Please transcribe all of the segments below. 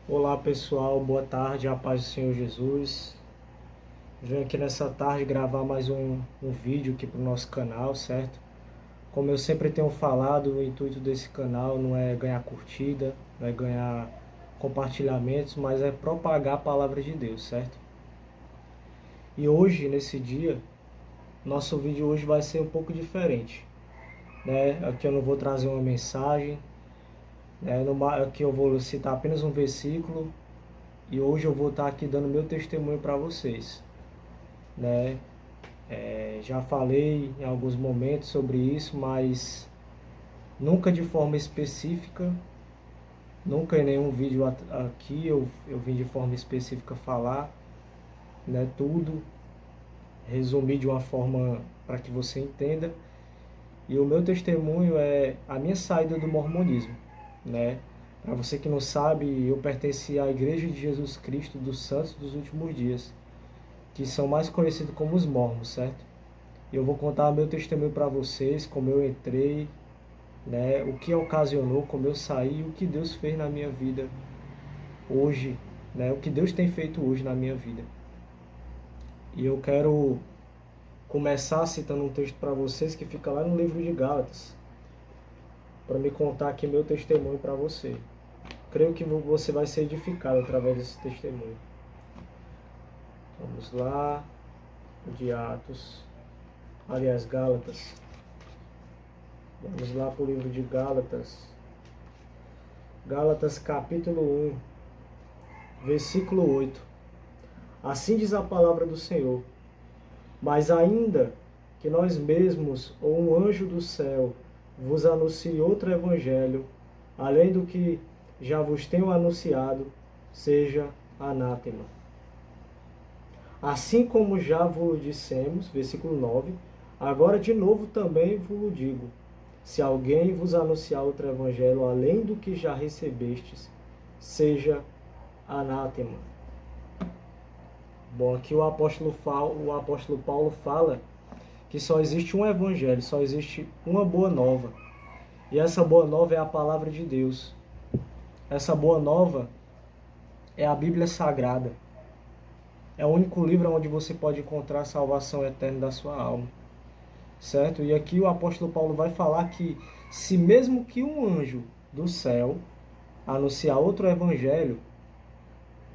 Olá pessoal, boa tarde, a paz do Senhor Jesus. Venho aqui nessa tarde gravar mais um vídeo aqui para o nosso canal, certo? Como eu sempre tenho falado, o intuito desse canal não é ganhar curtida, não é ganhar compartilhamentos, mas é propagar a palavra de Deus, certo? E hoje, nesse dia, nosso vídeo hoje vai ser um pouco diferente, né? Aqui eu não vou trazer uma mensagem, né? Aqui eu vou citar apenas um versículo e hoje eu vou estar aqui dando meu testemunho para vocês, né? Já falei em alguns momentos sobre isso, mas nunca de forma específica, nunca em nenhum vídeo aqui eu vim de forma específica falar, né, tudo, resumir de uma forma para que você entenda. E o meu testemunho é a minha saída do mormonismo, né? Para você que não sabe, eu pertenci à Igreja de Jesus Cristo dos Santos dos Últimos Dias, que são mais conhecidos como os mormons, certo? Eu vou contar meu testemunho para vocês, como eu entrei, né, o que ocasionou, como eu saí, o que Deus fez na minha vida hoje, né, o que Deus tem feito hoje na minha vida. E eu quero começar citando um texto para vocês que fica lá no livro de Gálatas, para me contar aqui meu testemunho para você. Creio que você vai ser edificado através desse testemunho. Vamos lá, de Atos, aliás, Gálatas. Vamos lá para o livro de Gálatas. Gálatas capítulo 1, versículo 8. Assim diz a palavra do Senhor: mas ainda que nós mesmos ou um anjo do céu vos anuncie outro evangelho, além do que já vos tenho anunciado, seja anátema. Assim como já vos dissemos, versículo 9, agora de novo também vos digo: se alguém vos anunciar outro evangelho além do que já recebestes, seja anátema. Bom, aqui o apóstolo Paulo fala que só existe um evangelho, só existe uma boa nova. E essa boa nova é a palavra de Deus. Essa boa nova é a Bíblia Sagrada. É o único livro onde você pode encontrar a salvação eterna da sua alma. Certo? E aqui o apóstolo Paulo vai falar que se mesmo que um anjo do céu anunciar outro evangelho,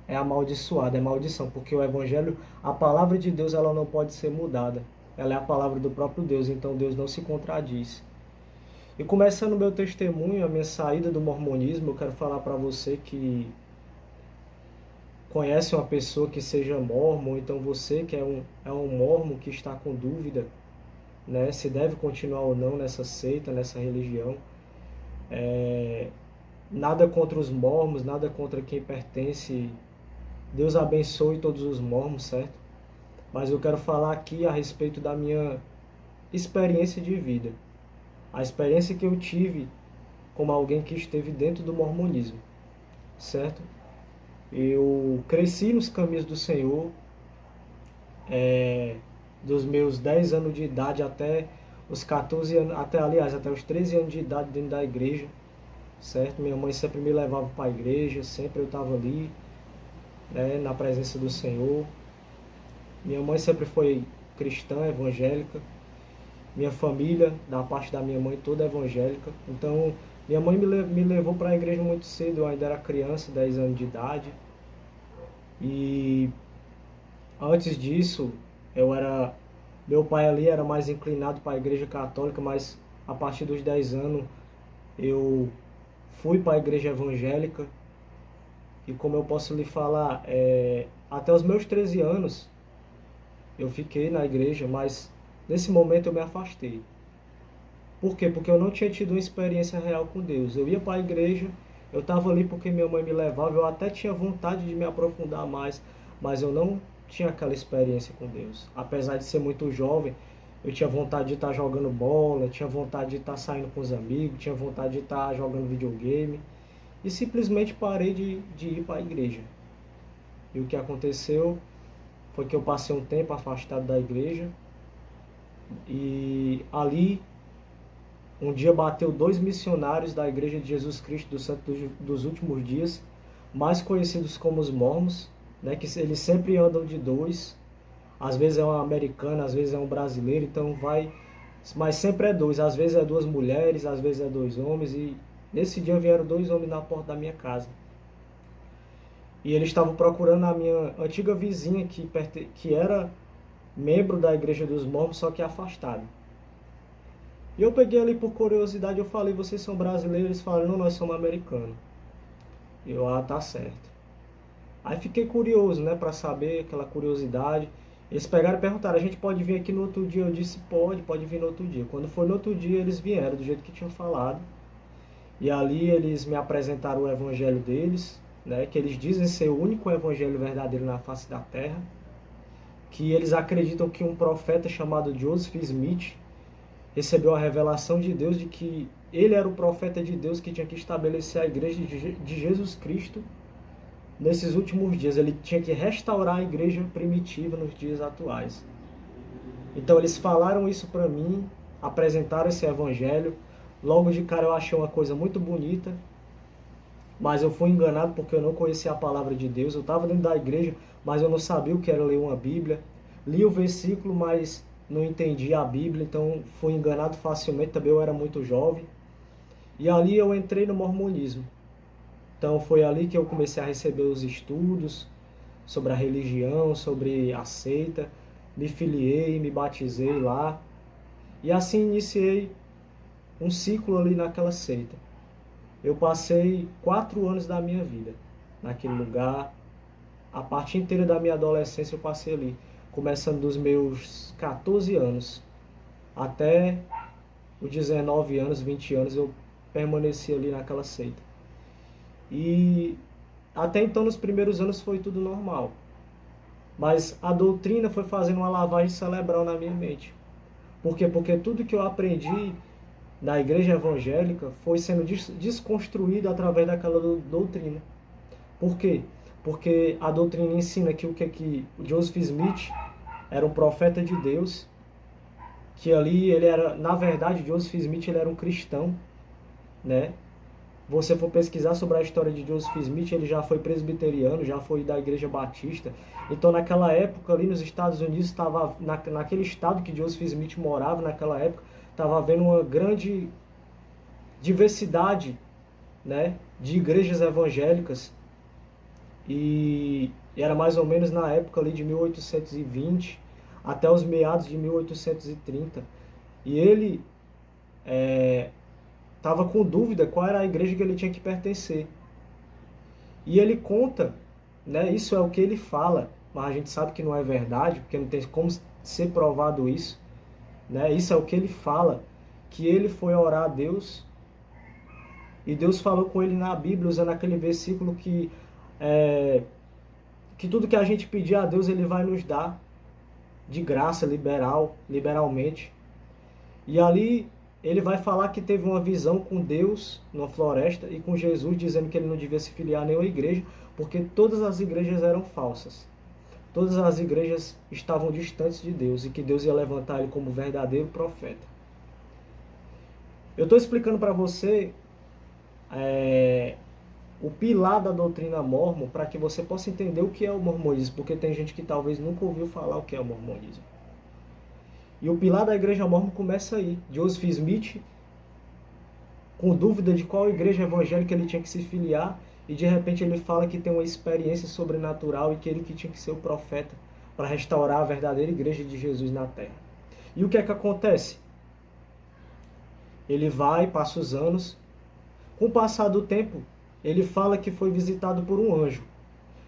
é amaldiçoado, é maldição, porque o evangelho, a palavra de Deus, ela não pode ser mudada. Ela é a palavra do próprio Deus, então Deus não se contradiz. E começando o meu testemunho, a minha saída do mormonismo, eu quero falar para você que conhece uma pessoa que seja mormon, então você que é um mormon que está com dúvida, né, se deve continuar ou não nessa seita, nessa religião. Nada contra os mormons, nada contra quem pertence. Deus abençoe todos os mormons, certo? Mas eu quero falar aqui a respeito da minha experiência de vida. A experiência que eu tive como alguém que esteve dentro do mormonismo, certo? Eu cresci nos caminhos do Senhor, dos meus 10 anos de idade até os 14 anos, até os 13 anos de idade dentro da igreja, certo? Minha mãe sempre me levava para a igreja, sempre eu estava ali, né, na presença do Senhor. Minha mãe sempre foi cristã, evangélica. Minha família, da parte da minha mãe, toda evangélica. Então, minha mãe me levou para a igreja muito cedo, eu ainda era criança, 10 anos de idade. E antes disso, meu pai ali era mais inclinado para a igreja católica, mas a partir dos 10 anos eu fui para a igreja evangélica. E como eu posso lhe falar, até os meus 13 anos eu fiquei na igreja, mas nesse momento eu me afastei. Por quê? Porque eu não tinha tido uma experiência real com Deus. Eu ia para a igreja, eu estava ali porque minha mãe me levava, eu até tinha vontade de me aprofundar mais, mas eu não tinha aquela experiência com Deus. Apesar de ser muito jovem, eu tinha vontade de estar jogando bola, tinha vontade de estar saindo com os amigos, tinha vontade de estar jogando videogame. E simplesmente parei de ir para a igreja. E o que aconteceu foi que eu passei um tempo afastado da igreja e ali um dia bateu dois missionários da Igreja de Jesus Cristo dos Santos dos Últimos Dias mais conhecidos como os mormons, né, que eles sempre andam de dois, às vezes é um americano, às vezes é um brasileiro, então vai, mas sempre é dois, às vezes é duas mulheres, às vezes é dois homens, e nesse dia vieram dois homens na porta da minha casa. E eles estavam procurando a minha antiga vizinha, que era membro da igreja dos mormons, só que afastada. E eu peguei ali por curiosidade, eu falei, vocês são brasileiros? Eles falaram, não, nós somos americanos. E eu, tá certo. Aí fiquei curioso, né, para saber, aquela curiosidade. Eles pegaram e perguntaram, a gente pode vir aqui no outro dia? Eu disse, pode vir no outro dia. Quando foi no outro dia, eles vieram, do jeito que tinham falado. E ali eles me apresentaram o evangelho deles, né, que eles dizem ser o único evangelho verdadeiro na face da terra. Que eles acreditam que um profeta chamado Joseph Smith recebeu a revelação de Deus de que ele era o profeta de Deus que tinha que estabelecer a igreja de Jesus Cristo nesses últimos dias. Ele tinha que restaurar a igreja primitiva nos dias atuais. Então eles falaram isso para mim, apresentaram esse evangelho. Logo de cara eu achei uma coisa muito bonita, mas eu fui enganado porque eu não conhecia a palavra de Deus. Eu estava dentro da igreja, mas eu não sabia o que era ler uma Bíblia. Li o versículo, mas não entendi a Bíblia, então fui enganado facilmente. Também eu era muito jovem. E ali eu entrei no mormonismo. Então foi ali que eu comecei a receber os estudos sobre a religião, sobre a seita. Me filiei, me batizei lá. E assim iniciei um ciclo ali naquela seita. Eu passei 4 anos da minha vida naquele lugar. A parte inteira da minha adolescência eu passei ali. Começando dos meus 14 anos até os 19 anos, 20 anos, eu permaneci ali naquela seita. E até então, nos primeiros anos, foi tudo normal. Mas a doutrina foi fazendo uma lavagem cerebral na minha mente. Por quê? Porque tudo que eu aprendi na igreja evangélica foi sendo desconstruído através daquela doutrina. Por quê? Porque a doutrina ensina que o Joseph Smith era um profeta de Deus, que ali ele era, na verdade, Joseph Smith ele era um cristão, né? Você for pesquisar sobre a história de Joseph Smith, ele já foi presbiteriano, já foi da Igreja Batista. Então, naquela época, ali nos Estados Unidos, estava naquele estado que Joseph Smith morava, naquela época, estava havendo uma grande diversidade, né, de igrejas evangélicas. E era mais ou menos na época ali de 1820 até os meados de 1830. E ele estava com dúvida qual era a igreja que ele tinha que pertencer. E ele conta, né, isso é o que ele fala, mas a gente sabe que não é verdade, porque não tem como ser provado isso. Né? Isso é o que ele fala, que ele foi orar a Deus, e Deus falou com ele na Bíblia, usando aquele versículo que tudo que a gente pedir a Deus, ele vai nos dar, de graça, liberalmente. E ali ele vai falar que teve uma visão com Deus na floresta e com Jesus, dizendo que ele não devia se filiar a nenhuma igreja, porque todas as igrejas eram falsas. Todas as igrejas estavam distantes de Deus e que Deus ia levantar ele como verdadeiro profeta. Eu estou explicando para você o pilar da doutrina mórmon para que você possa entender o que é o mormonismo, porque tem gente que talvez nunca ouviu falar o que é o mormonismo. E o pilar da igreja mórmon começa aí. Joseph Smith, com dúvida de qual igreja evangélica ele tinha que se filiar, e de repente ele fala que tem uma experiência sobrenatural e que ele que tinha que ser o profeta para restaurar a verdadeira igreja de Jesus na terra. E o que é que acontece? Ele vai, passa os anos. Com o passar do tempo, ele fala que foi visitado por um anjo.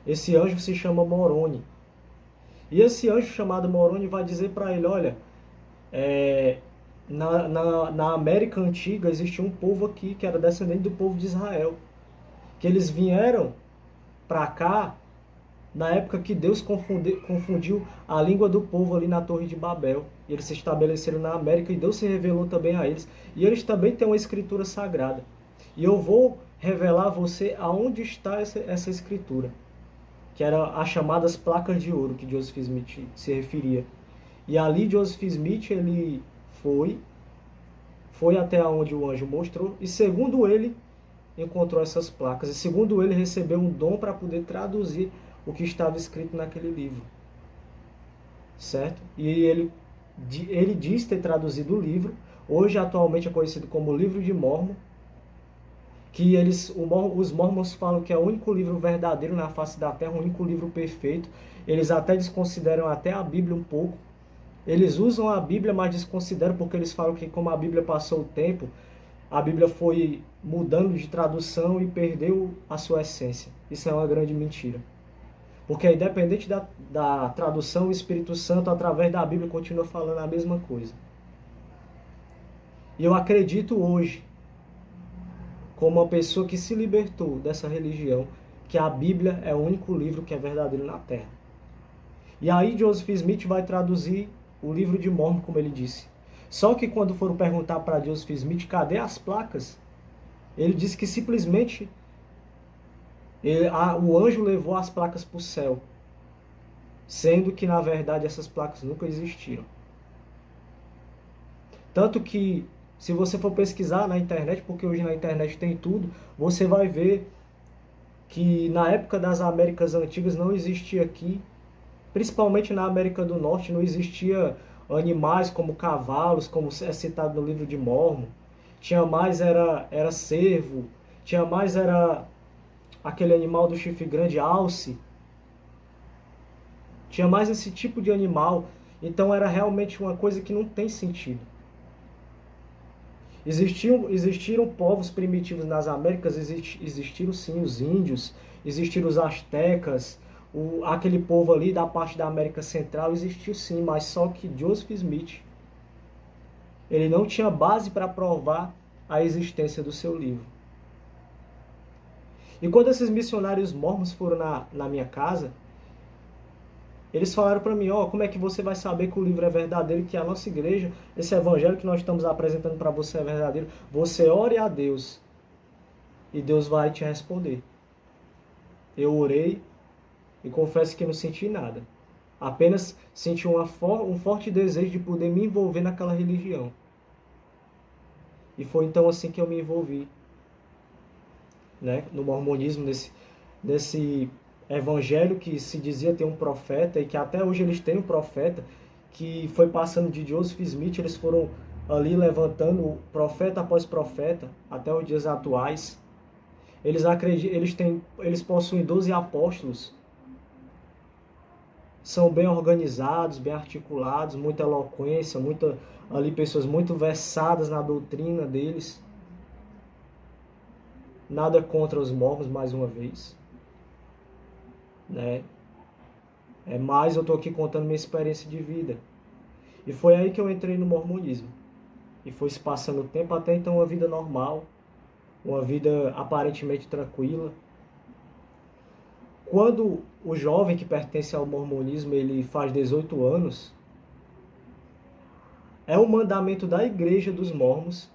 Esse anjo se chama Moroni. E esse anjo chamado Moroni vai dizer para ele, olha, na América Antiga existia um povo aqui que era descendente do povo de Israel. Que eles vieram para cá na época que Deus confundiu a língua do povo ali na Torre de Babel. E eles se estabeleceram na América e Deus se revelou também a eles. E eles também têm uma escritura sagrada. E eu vou revelar a você aonde está essa escritura, que eram as chamadas placas de ouro que Joseph Smith se referia. E ali Joseph Smith ele foi até onde o anjo mostrou, e segundo ele, encontrou essas placas. E segundo ele, recebeu um dom para poder traduzir o que estava escrito naquele livro. Certo? E ele diz ter traduzido o livro. Hoje, atualmente, é conhecido como o Livro de Mórmon. Que os mormons falam que é o único livro verdadeiro na face da Terra, o único livro perfeito. Eles até desconsideram até a Bíblia um pouco. Eles usam a Bíblia, mas desconsideram porque eles falam que como a Bíblia passou o tempo, a Bíblia foi mudando de tradução e perdeu a sua essência. Isso é uma grande mentira. Porque independente da tradução, o Espírito Santo, através da Bíblia, continua falando a mesma coisa. E eu acredito hoje, como uma pessoa que se libertou dessa religião, que a Bíblia é o único livro que é verdadeiro na Terra. E aí Joseph Smith vai traduzir o livro de Mórmon, como ele disse. Só que quando foram perguntar para Joseph Smith cadê as placas, ele disse que simplesmente o anjo levou as placas para o céu, sendo que na verdade essas placas nunca existiram. Tanto que se você for pesquisar na internet, porque hoje na internet tem tudo, você vai ver que na época das Américas Antigas não existia aqui, principalmente na América do Norte, não existia animais como cavalos, como é citado no livro de Mórmon. Tinha mais era cervo, tinha mais era aquele animal do chifre grande, alce. Tinha mais esse tipo de animal. Então era realmente uma coisa que não tem sentido. Existiram povos primitivos nas Américas, existiram sim os índios, existiram os astecas, aquele povo ali da parte da América Central existiu sim, mas só que Joseph Smith, ele não tinha base para provar a existência do seu livro. E quando esses missionários mormons foram na minha casa, eles falaram para mim, como é que você vai saber que o livro é verdadeiro, que a nossa igreja, esse evangelho que nós estamos apresentando para você é verdadeiro? Você ore a Deus e Deus vai te responder. Eu orei e confesso que não senti nada. Apenas senti um forte desejo de poder me envolver naquela religião. E foi então assim que eu me envolvi, né, no mormonismo, nesse evangelho que se dizia ter um profeta, e que até hoje eles têm um profeta, que foi passando de Joseph Smith, eles foram ali levantando profeta após profeta, até os dias atuais. Eles possuem 12 apóstolos, são bem organizados, bem articulados, muita eloquência, pessoas muito versadas na doutrina deles. Nada contra os mormons, mais uma vez, né? Mas eu estou aqui contando minha experiência de vida. E foi aí que eu entrei no mormonismo. E foi se passando o tempo, até então uma vida normal, uma vida aparentemente tranquila. Quando o jovem que pertence ao mormonismo, ele faz 18 anos, é um mandamento da igreja dos mormons,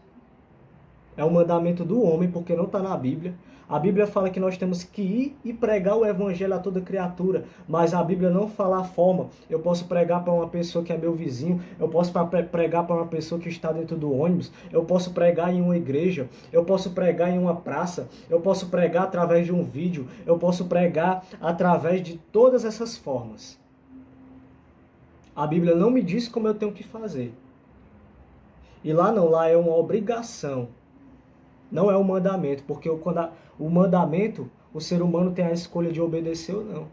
é um mandamento do homem, porque não está na Bíblia. A Bíblia fala que nós temos que ir e pregar o evangelho a toda criatura, mas a Bíblia não fala a forma. Eu posso pregar para uma pessoa que é meu vizinho, eu posso pregar para uma pessoa que está dentro do ônibus, eu posso pregar em uma igreja, eu posso pregar em uma praça, eu posso pregar através de um vídeo, eu posso pregar através de todas essas formas. A Bíblia não me diz como eu tenho que fazer. E lá não, lá é uma obrigação. Não é um mandamento, porque o mandamento, o ser humano tem a escolha de obedecer ou não.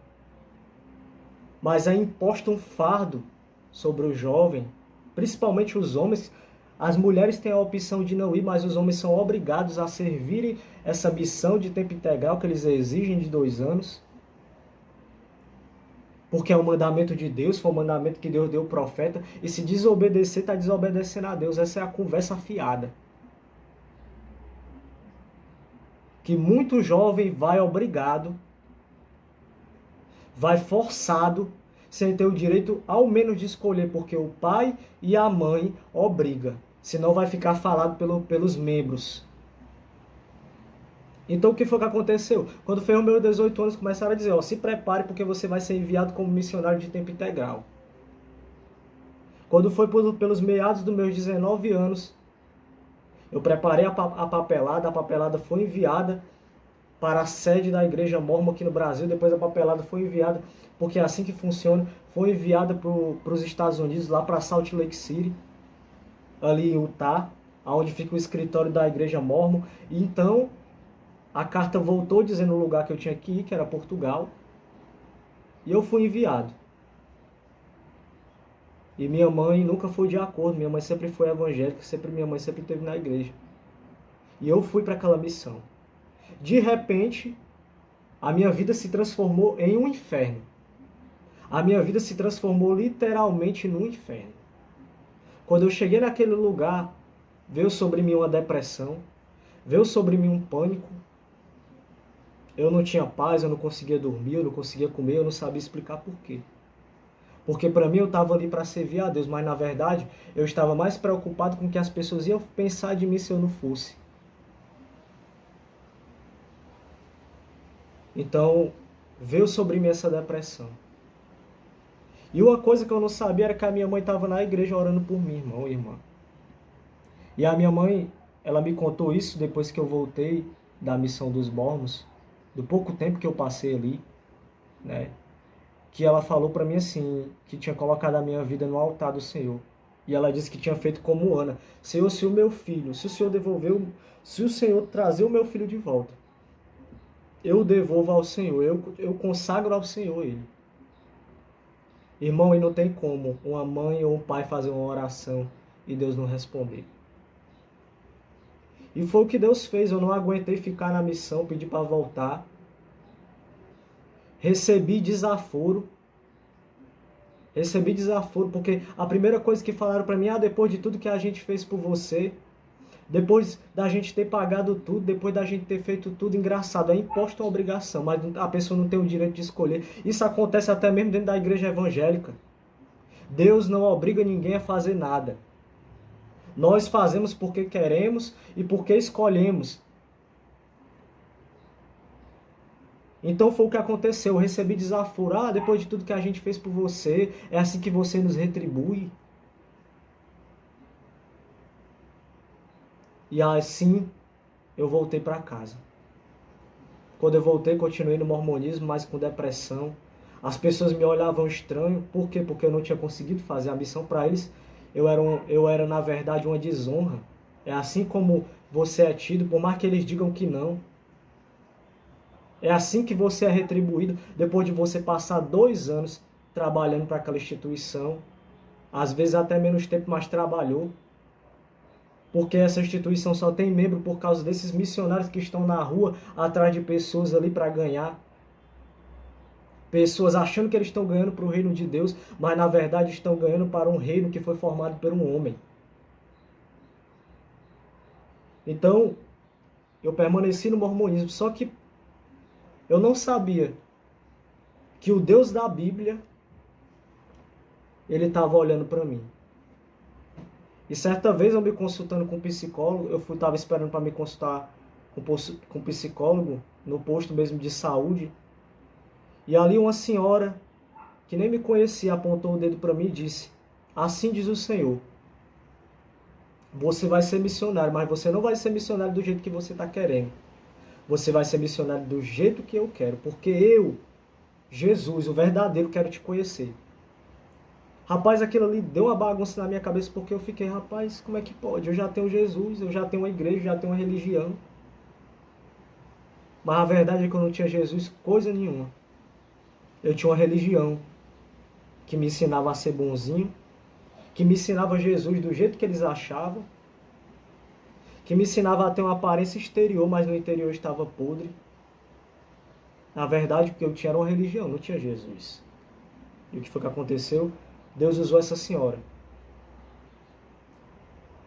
Mas é imposto um fardo sobre o jovem, principalmente os homens. As mulheres têm a opção de não ir, mas os homens são obrigados a servirem essa missão de tempo integral que eles exigem de 2 anos. Porque é um mandamento de Deus, foi um mandamento que Deus deu ao profeta. E se desobedecer, está desobedecendo a Deus. Essa é a conversa fiada. Que muito jovem vai obrigado, vai forçado, sem ter o direito ao menos de escolher, porque o pai e a mãe obrigam, senão vai ficar falado pelos membros. Então o que foi que aconteceu? Quando foi os meus 18 anos, começaram a dizer, se prepare porque você vai ser enviado como missionário de tempo integral. Quando foi pelos meados dos meus 19 anos, Eu preparei a papelada foi enviada para a sede da Igreja Mórmon aqui no Brasil, depois a papelada foi enviada, porque é assim que funciona, foi enviada para os Estados Unidos, lá para Salt Lake City, ali em Utah, onde fica o escritório da Igreja Mórmon. E então, a carta voltou dizendo o lugar que eu tinha que ir, que era Portugal, e eu fui enviado. E minha mãe nunca foi de acordo, minha mãe sempre foi evangélica, minha mãe sempre esteve na igreja. E eu fui para aquela missão. De repente, a minha vida se transformou em um inferno. A minha vida se transformou literalmente num inferno. Quando eu cheguei naquele lugar, veio sobre mim uma depressão, veio sobre mim um pânico. Eu não tinha paz, eu não conseguia dormir, eu não conseguia comer, eu não sabia explicar por quê. Porque para mim eu estava ali para servir a Deus, mas na verdade eu estava mais preocupado com o que as pessoas iam pensar de mim se eu não fosse. Então veio sobre mim essa depressão. E uma coisa que eu não sabia era que a minha mãe estava na igreja orando por mim, irmão e irmã. E a minha mãe, ela me contou isso depois que eu voltei da missão dos Mormons, do pouco tempo que eu passei ali, né? Que ela falou para mim assim, que tinha colocado a minha vida no altar do Senhor. E ela disse que tinha feito como Ana. Senhor, se o meu filho, se o Senhor devolveu, se o Senhor trazer o meu filho de volta, eu devolvo ao Senhor, eu consagro ao Senhor ele. Irmão, e não tem como uma mãe ou um pai fazer uma oração e Deus não responder. E foi o que Deus fez, eu não aguentei ficar na missão, pedi para voltar. Recebi desaforo, porque a primeira coisa que falaram para mim, depois de tudo que a gente fez por você, depois da gente ter pagado tudo, depois da gente ter feito tudo, engraçado, é imposto uma obrigação, mas a pessoa não tem o direito de escolher. Isso acontece até mesmo dentro da igreja evangélica. Deus não obriga ninguém a fazer nada. Nós fazemos porque queremos e porque escolhemos. Então foi o que aconteceu. Eu recebi desaforo. Depois de tudo que a gente fez por você, é assim que você nos retribui. E assim eu voltei para casa. Quando eu voltei, continuei no mormonismo, mas com depressão. As pessoas me olhavam estranho. Por quê? Porque eu não tinha conseguido fazer a missão para eles. Eu era, na verdade, uma desonra. É assim como você é tido, por mais que eles digam que não. É assim que você é retribuído depois de você passar 2 anos trabalhando para aquela instituição. Às vezes até menos tempo, mas trabalhou. Porque essa instituição só tem membro por causa desses missionários que estão na rua atrás de pessoas ali para ganhar. Pessoas achando que eles estão ganhando para o reino de Deus, mas na verdade estão ganhando para um reino que foi formado por um homem. Então, eu permaneci no mormonismo, só que eu não sabia que o Deus da Bíblia, ele estava olhando para mim. E certa vez eu me consultando com um psicólogo, eu estava esperando para me consultar com um psicólogo no posto mesmo de saúde. E ali uma senhora, que nem me conhecia, apontou o dedo para mim e disse: assim diz o Senhor, você vai ser missionário, mas você não vai ser missionário do jeito que você está querendo. Você vai ser missionário do jeito que eu quero, porque eu, Jesus, o verdadeiro, quero te conhecer. Rapaz, aquilo ali deu uma bagunça na minha cabeça, porque eu fiquei, rapaz, como é que pode? Eu já tenho Jesus, eu já tenho uma igreja, já tenho uma religião. Mas a verdade é que eu não tinha Jesus coisa nenhuma. Eu tinha uma religião que me ensinava a ser bonzinho, que me ensinava Jesus do jeito que eles achavam, que me ensinava a ter uma aparência exterior, mas no interior estava podre. Na verdade, o que eu tinha era uma religião, não tinha Jesus. E o que foi que aconteceu? Deus usou essa senhora.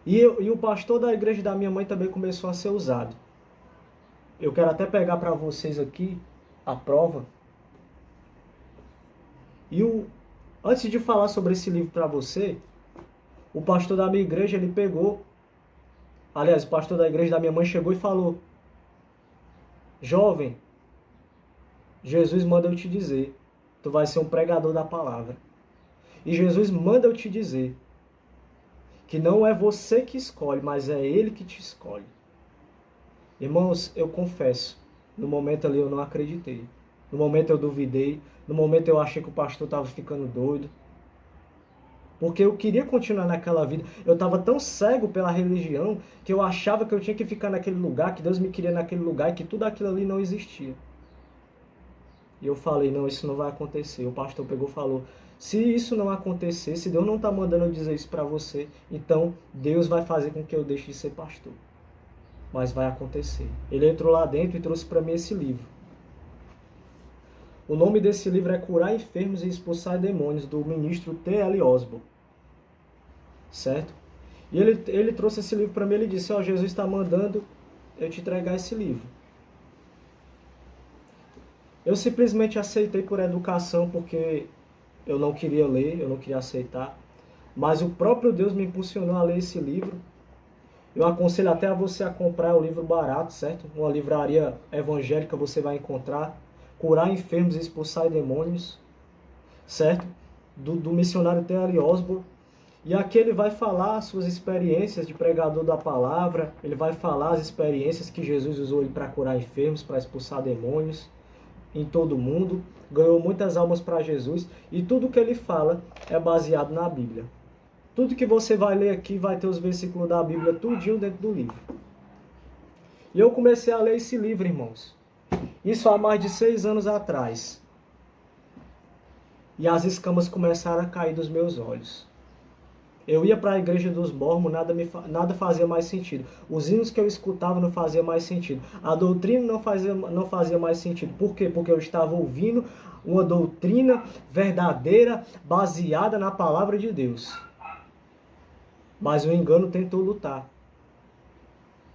E o pastor da igreja da minha mãe também começou a ser usado. Eu quero até pegar para vocês aqui a prova. Antes de falar sobre esse livro para você, o pastor da minha igreja, ele pegou... Aliás, o pastor da igreja da minha mãe chegou e falou: jovem, Jesus manda eu te dizer, tu vai ser um pregador da palavra. E Jesus manda eu te dizer Que não é você que escolhe, mas é Ele que te escolhe. Irmãos, eu confesso, no momento ali eu não acreditei. No momento eu duvidei, no momento eu achei que o pastor estava ficando doido. Porque eu queria continuar naquela vida. Eu estava tão cego pela religião que eu achava que eu tinha que ficar naquele lugar, que Deus me queria naquele lugar e que tudo aquilo ali não existia. E eu falei, não, isso não vai acontecer. O pastor pegou e falou, se isso não acontecer, se Deus não está mandando eu dizer isso para você, então Deus vai fazer com que eu deixe de ser pastor. Mas vai acontecer. Ele entrou lá dentro e trouxe para mim esse livro. O nome desse livro é Curar Enfermos e Expulsar Demônios, do ministro T.L. Osborne. Certo? E ele trouxe esse livro para mim, ele disse, Jesus está mandando eu te entregar esse livro. Eu simplesmente aceitei por educação, porque eu não queria ler, eu não queria aceitar. Mas o próprio Deus me impulsionou a ler esse livro. Eu aconselho até a você a comprar o livro barato, certo? Uma livraria evangélica você vai encontrar. Curar Enfermos e Expulsar Demônios, certo? Do missionário T.L. Osborne. E aqui ele vai falar as suas experiências de pregador da palavra, ele vai falar as experiências que Jesus usou ele para curar enfermos, para expulsar demônios em todo o mundo, ganhou muitas almas para Jesus, e tudo que ele fala é baseado na Bíblia. Tudo que você vai ler aqui vai ter os versículos da Bíblia tudinho dentro do livro. E eu comecei a ler esse livro, irmãos. Isso há mais de 6 anos atrás. E as escamas começaram a cair dos meus olhos. Eu ia para a igreja dos mormons, nada fazia mais sentido. Os hinos que eu escutava não fazia mais sentido. A doutrina não fazia mais sentido. Por quê? Porque eu estava ouvindo uma doutrina verdadeira, baseada na palavra de Deus. Mas o engano tentou lutar.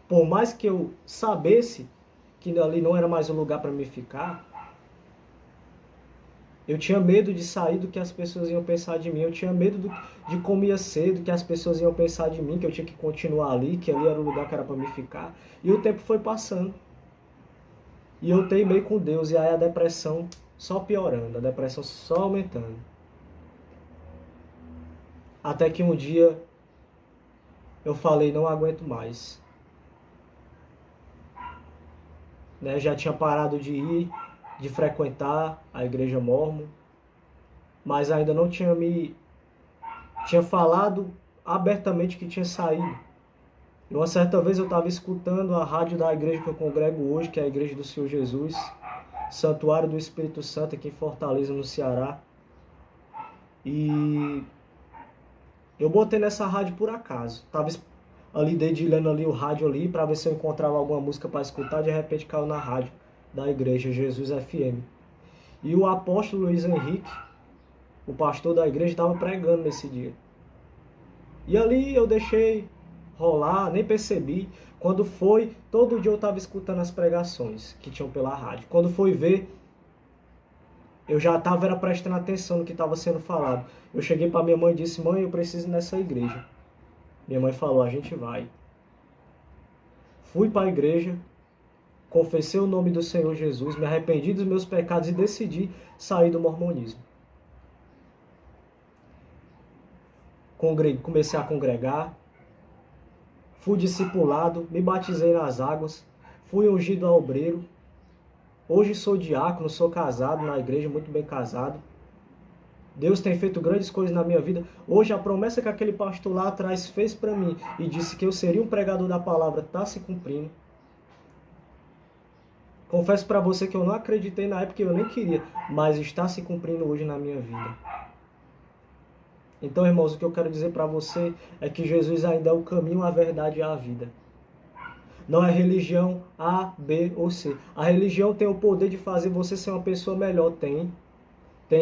Por mais que eu sabesse que ali não era mais um lugar para me ficar, eu tinha medo de sair do que as pessoas iam pensar de mim. Eu tinha medo de como ia ser, do que as pessoas iam pensar de mim, que eu tinha que continuar ali, que ali era o lugar que era para me ficar. E o tempo foi passando. E eu teimei com Deus, e aí a depressão só piorando, a depressão só aumentando. Até que um dia eu falei, não aguento mais. Né? Já tinha parado de ir, de frequentar a igreja mórmon, mas ainda não tinha falado abertamente que tinha saído. E uma certa vez eu estava escutando a rádio da igreja que eu congrego hoje, que é a Igreja do Senhor Jesus, Santuário do Espírito Santo, aqui em Fortaleza, no Ceará. E eu botei nessa rádio por acaso. Estava ali dedilhando ali o rádio ali para ver se eu encontrava alguma música para escutar. De repente caiu na rádio da igreja Jesus FM. E o apóstolo Luiz Henrique, o pastor da igreja, estava pregando nesse dia. E ali eu deixei rolar, nem percebi. Quando foi, todo dia eu estava escutando as pregações que tinham pela rádio. Quando foi ver, eu já estava prestando atenção no que estava sendo falado. Eu cheguei para minha mãe e disse, mãe, eu preciso ir nessa igreja. Minha mãe falou, a gente vai. Fui para a igreja, confessei o nome do Senhor Jesus, me arrependi dos meus pecados e decidi sair do mormonismo. Comecei a congregar, fui discipulado, me batizei nas águas, fui ungido a obreiro. Hoje sou diácono, sou casado na igreja, muito bem casado. Deus tem feito grandes coisas na minha vida. Hoje a promessa que aquele pastor lá atrás fez para mim e disse que eu seria um pregador da palavra está se cumprindo. Confesso para você que eu não acreditei na época, eu nem queria, mas está se cumprindo hoje na minha vida. Então, irmãos, o que eu quero dizer para você é que Jesus ainda é o caminho, a verdade e a vida. Não é religião A, B ou C. A religião tem o poder de fazer você ser uma pessoa melhor, tem.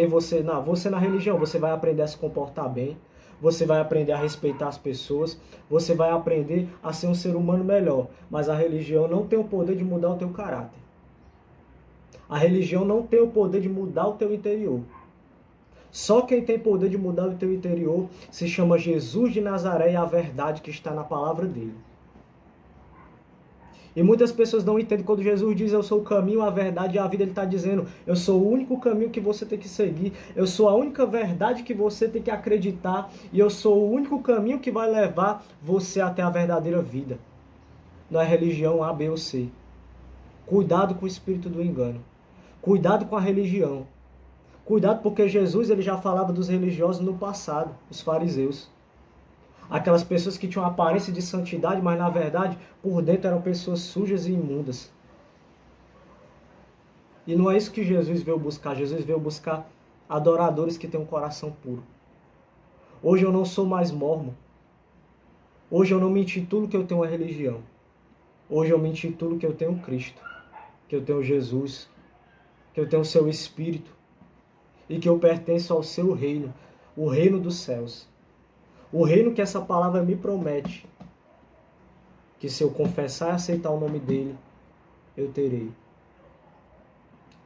Você na religião, você vai aprender a se comportar bem, você vai aprender a respeitar as pessoas, você vai aprender a ser um ser humano melhor. Mas a religião não tem o poder de mudar o teu caráter. A religião não tem o poder de mudar o teu interior. Só quem tem poder de mudar o teu interior se chama Jesus de Nazaré e a verdade que está na palavra dele. E muitas pessoas não entendem quando Jesus diz eu sou o caminho, a verdade e a vida. Ele está dizendo, eu sou o único caminho que você tem que seguir. Eu sou a única verdade que você tem que acreditar. E eu sou o único caminho que vai levar você até a verdadeira vida. Não é religião A, B ou C. Cuidado com o espírito do engano. Cuidado com a religião. Cuidado porque Jesus ele já falava dos religiosos no passado, os fariseus. Aquelas pessoas que tinham aparência de santidade, mas na verdade, por dentro eram pessoas sujas e imundas. E não é isso que Jesus veio buscar. Jesus veio buscar adoradores que têm um coração puro. Hoje eu não sou mais mormon. Hoje eu não me intitulo que eu tenho uma religião. Hoje eu me intitulo que eu tenho Cristo, que eu tenho Jesus, que eu tenho o seu Espírito e que eu pertenço ao seu reino, o reino dos céus. O reino que essa palavra me promete, que se eu confessar e aceitar o nome dele, eu terei.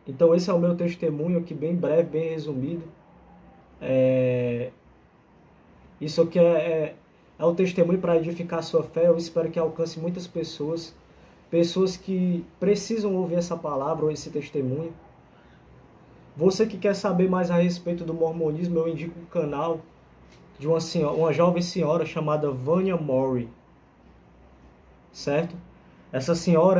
Então esse é o meu testemunho aqui, bem breve, bem resumido. Isso aqui é o testemunho para edificar a sua fé. Eu espero que alcance muitas pessoas. Pessoas que precisam ouvir essa palavra ou esse testemunho. Você que quer saber mais a respeito do mormonismo, eu indico o canal de uma jovem senhora chamada Vanya Mori. Certo? Essa senhora,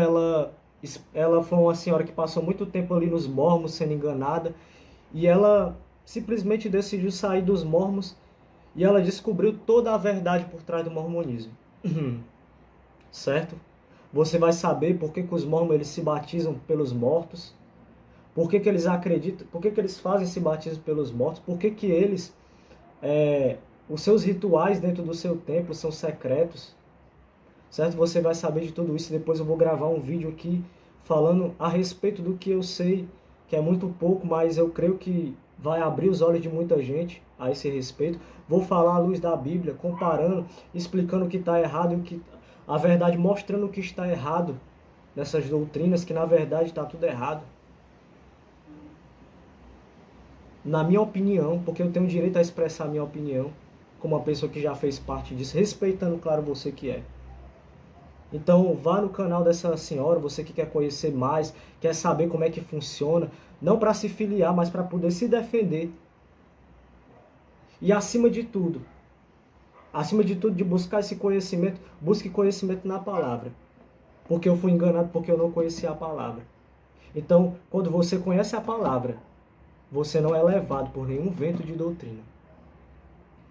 ela foi uma senhora que passou muito tempo ali nos mormons, sendo enganada. E ela simplesmente decidiu sair dos mormons e ela descobriu toda a verdade por trás do mormonismo. Certo? Você vai saber por que os mormons eles se batizam pelos mortos. Por que eles acreditam, por que eles fazem esse batismo pelos mortos, por que eles, os seus rituais dentro do seu templo são secretos, certo? Você vai saber de tudo isso, depois eu vou gravar um vídeo aqui falando a respeito do que eu sei, que é muito pouco, mas eu creio que vai abrir os olhos de muita gente a esse respeito. Vou falar à luz da Bíblia, comparando, explicando o que está errado e o que, a verdade, mostrando o que está errado nessas doutrinas, que na verdade está tudo errado. Na minha opinião, porque eu tenho direito a expressar a minha opinião, como uma pessoa que já fez parte disso, respeitando, claro, você que é. Então, vá no canal dessa senhora, você que quer conhecer mais, quer saber como é que funciona, não para se filiar, mas para poder se defender. E acima de tudo de buscar esse conhecimento, busque conhecimento na palavra. Porque eu fui enganado, porque eu não conhecia a palavra. Então, quando você conhece a palavra, você não é levado por nenhum vento de doutrina.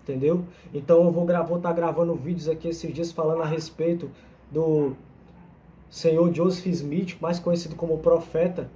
Entendeu? Então eu vou estar gravando vídeos aqui esses dias falando a respeito do senhor Joseph Smith, mais conhecido como profeta.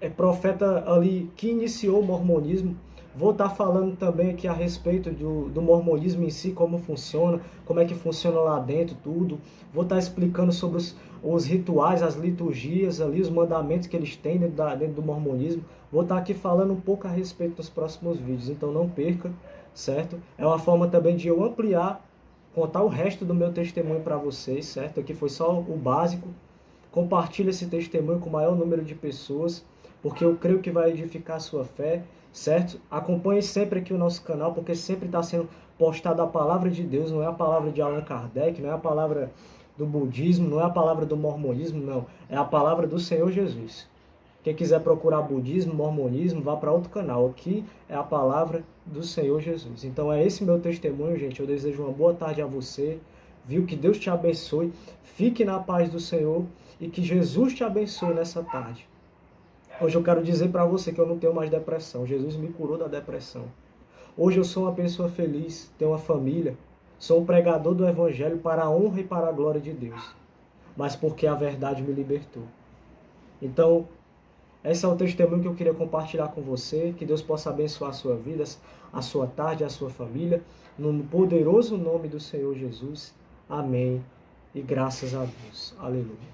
É profeta ali que iniciou o mormonismo. Vou estar falando também aqui a respeito do mormonismo em si, como funciona, como é que funciona lá dentro, tudo. Vou estar explicando sobre os rituais, as liturgias, ali, os mandamentos que eles têm dentro do mormonismo. Vou estar aqui falando um pouco a respeito nos próximos vídeos, então não perca, certo? É uma forma também de eu ampliar, contar o resto do meu testemunho para vocês, certo? Aqui foi só o básico. Compartilhe esse testemunho com o maior número de pessoas, porque eu creio que vai edificar a sua fé, certo? Acompanhe sempre aqui o nosso canal, porque sempre está sendo postada a palavra de Deus, não é a palavra de Allan Kardec, não é a palavra do budismo, não é a palavra do mormonismo, não. É a palavra do Senhor Jesus. Quem quiser procurar budismo, mormonismo, vá para outro canal. Aqui é a palavra do Senhor Jesus. Então é esse meu testemunho, gente. Eu desejo uma boa tarde a você. Viu? Que Deus te abençoe. Fique na paz do Senhor e que Jesus te abençoe nessa tarde. Hoje eu quero dizer para você que eu não tenho mais depressão. Jesus me curou da depressão. Hoje eu sou uma pessoa feliz, tenho uma família, sou um pregador do Evangelho para a honra e para a glória de Deus. Mas porque a verdade me libertou. Então, esse é o testemunho que eu queria compartilhar com você. Que Deus possa abençoar a sua vida, a sua tarde, a sua família. No poderoso nome do Senhor Jesus. Amém. E graças a Deus. Aleluia.